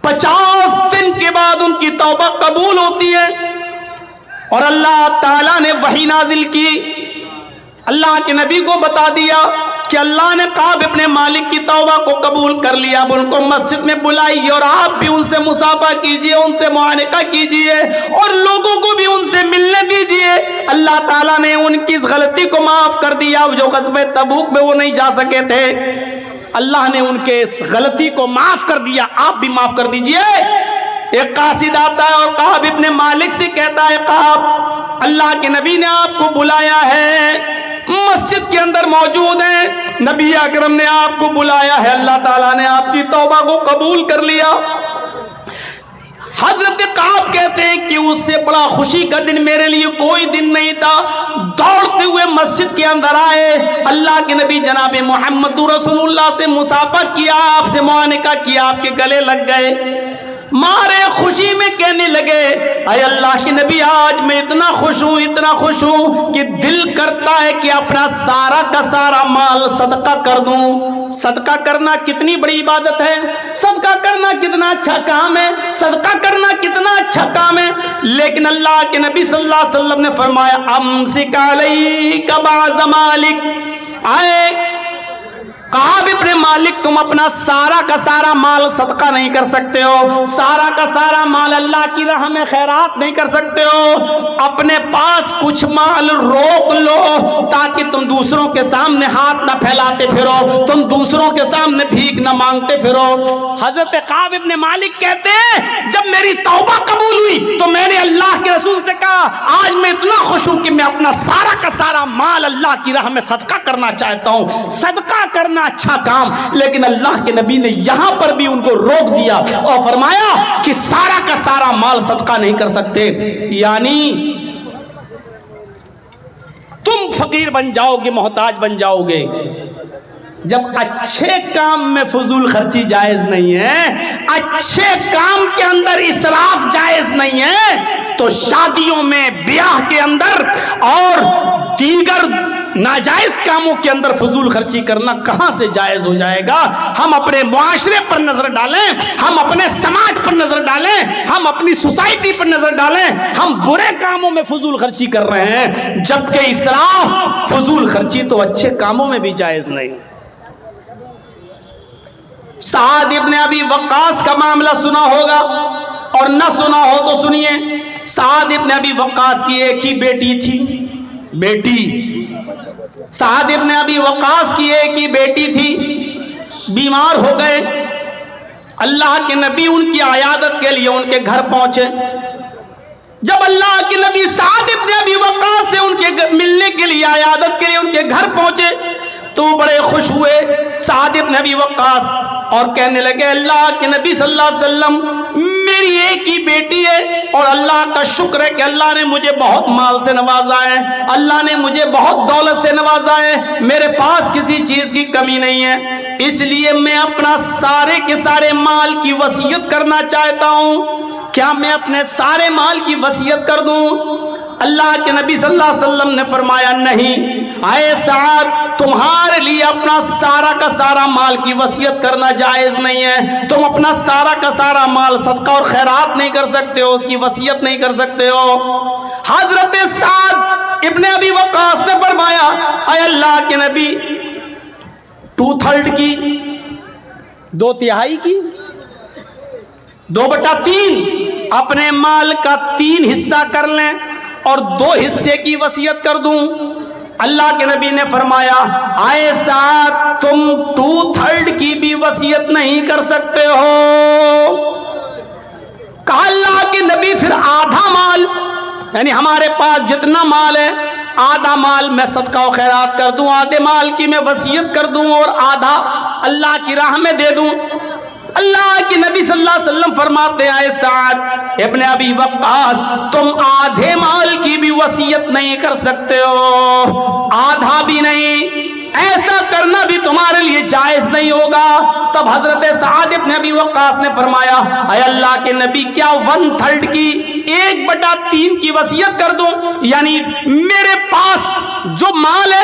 50 دن کے بعد ان کی توبہ قبول ہوتی ہے، اور اللہ تعالیٰ نے وحی نازل کی، اللہ کے نبی کو بتا دیا کہ اللہ نے کعب ابن مالک کی توبہ کو قبول کر لیا، اب ان کو مسجد میں بلائیے اور آپ بھی ان سے مصافحہ کیجئے، ان سے معانقہ کیجئے اور لوگوں کو بھی ان سے ملنے دیجئے۔ اللہ تعالیٰ نے ان کی اس غلطی کو معاف کر دیا، جو غزوہ تبوک میں وہ نہیں جا سکے تھے، اللہ نے ان کے اس غلطی کو معاف کر دیا، آپ بھی معاف کر دیجئے۔ ایک قاصد آتا ہے اور کعب ابن مالک سے کہتا ہے، کعب اللہ کے نبی نے آپ کو بلایا ہے، مسجد کے اندر موجود ہیں، نبی اکرم نے آپ کو بلایا ہے، اللہ تعالیٰ نے آپ کی توبہ کو قبول کر لیا۔ حضرت کعب کہتے ہیں کہ اس سے بڑا خوشی کا دن میرے لیے کوئی دن نہیں تھا، دوڑتے ہوئے مسجد کے اندر آئے، اللہ کے نبی جناب محمد رسول اللہ سے مصافحہ کیا، آپ سے معانقہ کیا، آپ کے گلے لگ گئے، مارے خوشی میں کہنے لگے، اے اللہ کے نبی آج میں اتنا خوش ہوں کہ دل کرتا ہے کہ اپنا سارا کا سارا مال صدقہ کر دوں۔ صدقہ کرنا کتنی بڑی عبادت ہے، صدقہ کرنا کتنا اچھا کام ہے، صدقہ کرنا کتنا اچھا کام ہے، لیکن اللہ کے نبی صلی اللہ علیہ وسلم نے فرمایا، امسک علیک بعض مالک، آئے کعب ابن مالک تم اپنا سارا کا سارا مال صدقہ نہیں کر سکتے ہو، سارا کا سارا مال اللہ کی راہ میں خیرات نہیں کر سکتے ہو، اپنے پاس کچھ مال روک لو تاکہ تم دوسروں کے سامنے ہاتھ نہ پھیلاتے پھرو، تم دوسروں کے سامنے بھیک نہ مانگتے پھرو۔ حضرت کعب ابن مالک کہتے ہیں جب میری توبہ قبول ہوئی تو میں نے اللہ کے رسول سے کہا آج میں اتنا خوش ہوں کہ میں اپنا سارا کا سارا مال اللہ کی راہ میں صدقہ کرنا چاہتا ہوں۔ صدقہ کرنا اچھا کام، لیکن اللہ کے نبی نے یہاں پر بھی ان کو روک دیا اور فرمایا کہ سارا کا سارا مال صدقہ نہیں کر سکتے، یعنی تم فقیر بن جاؤ گے، محتاج بن جاؤ گے۔ جب اچھے کام میں فضول خرچی جائز نہیں ہے، اچھے کام کے اندر اسراف جائز نہیں ہے، تو شادیوں میں، بیاہ کے اندر اور دیگر ناجائز کاموں کے اندر فضول خرچی کرنا کہاں سے جائز ہو جائے گا؟ ہم اپنے معاشرے پر نظر ڈالیں، ہم اپنے سماج پر نظر ڈالیں، ہم اپنی سوسائٹی پر نظر ڈالیں، ہم برے کاموں میں فضول خرچی کر رہے ہیں، جبکہ اسراف، فضول خرچی تو اچھے کاموں میں بھی جائز نہیں۔ سعد ابن ابی وقاص کا معاملہ سنا ہوگا، اور نہ سنا ہو تو سنیے۔ سعد ابن ابی وقاص کی ایک ہی بیٹی تھی، سعد ابن ابی وقاص کی ایک ہی بیٹی تھی، بیمار ہو گئے، اللہ کے نبی ان کی عیادت کے لیے ان کے گھر پہنچے۔ جب اللہ کے نبی سعد ابن ابی وقاص سے ان کے ملنے کے لیے، عیادت کے لیے ان کے گھر پہنچے تو بڑے خوش ہوئے سعد ابن ابی وقاص، اور کہنے لگے اللہ کے نبی صلی اللہ علیہ وسلم میری ایک ہی بیٹی ہے، اور اللہ کا شکر ہے کہ اللہ نے مجھے بہت مال سے نوازا ہے، اللہ نے مجھے بہت دولت سے نوازا ہے، میرے پاس کسی چیز کی کمی نہیں ہے، اس لیے میں اپنا سارے کے سارے مال کی وصیت کرنا چاہتا ہوں، کیا میں اپنے سارے مال کی وصیت کر دوں؟ اللہ کے نبی صلی اللہ علیہ وسلم نے فرمایا نہیں، اے سعد تمہارے لیے اپنا سارا کا سارا مال کی وصیت کرنا جائز نہیں ہے، تم اپنا سارا کا سارا مال صدقہ اور خیرات نہیں کر سکتے ہو، اس کی وصیت نہیں کر سکتے ہو۔ حضرت سعد ابن ابی وقاص نے فرمایا اے اللہ کے نبی 2/3 کی، 2/3 کی، 2/3 اپنے مال کا 3 حصہ کر لیں اور 2 حصے کی وصیت کر دوں۔ اللہ کے نبی نے فرمایا اے سعد تم 2/3 کی بھی وصیت نہیں کر سکتے ہو۔ کہا اللہ کے نبی پھر آدھا مال، یعنی ہمارے پاس جتنا مال ہے آدھا مال میں صدقہ و خیرات کر دوں، آدھے مال کی میں وصیت کر دوں اور آدھا اللہ کی راہ میں دے دوں۔ اللہ کے نبی صلی اللہ علیہ وسلم فرماتے ہیں اے سعد ابن ابی وقاص تم آدھے مال کی بھی وصیت نہیں کر سکتے ہو، آدھا بھی نہیں، ایسا کرنا بھی تمہارے لیے جائز نہیں ہوگا۔ تب حضرت سعد ابن ابی وقاص نے فرمایا اے اللہ کے نبی کیا 1/3 کی، 1/3 کی وصیت کر دوں، یعنی میرے پاس جو مال ہے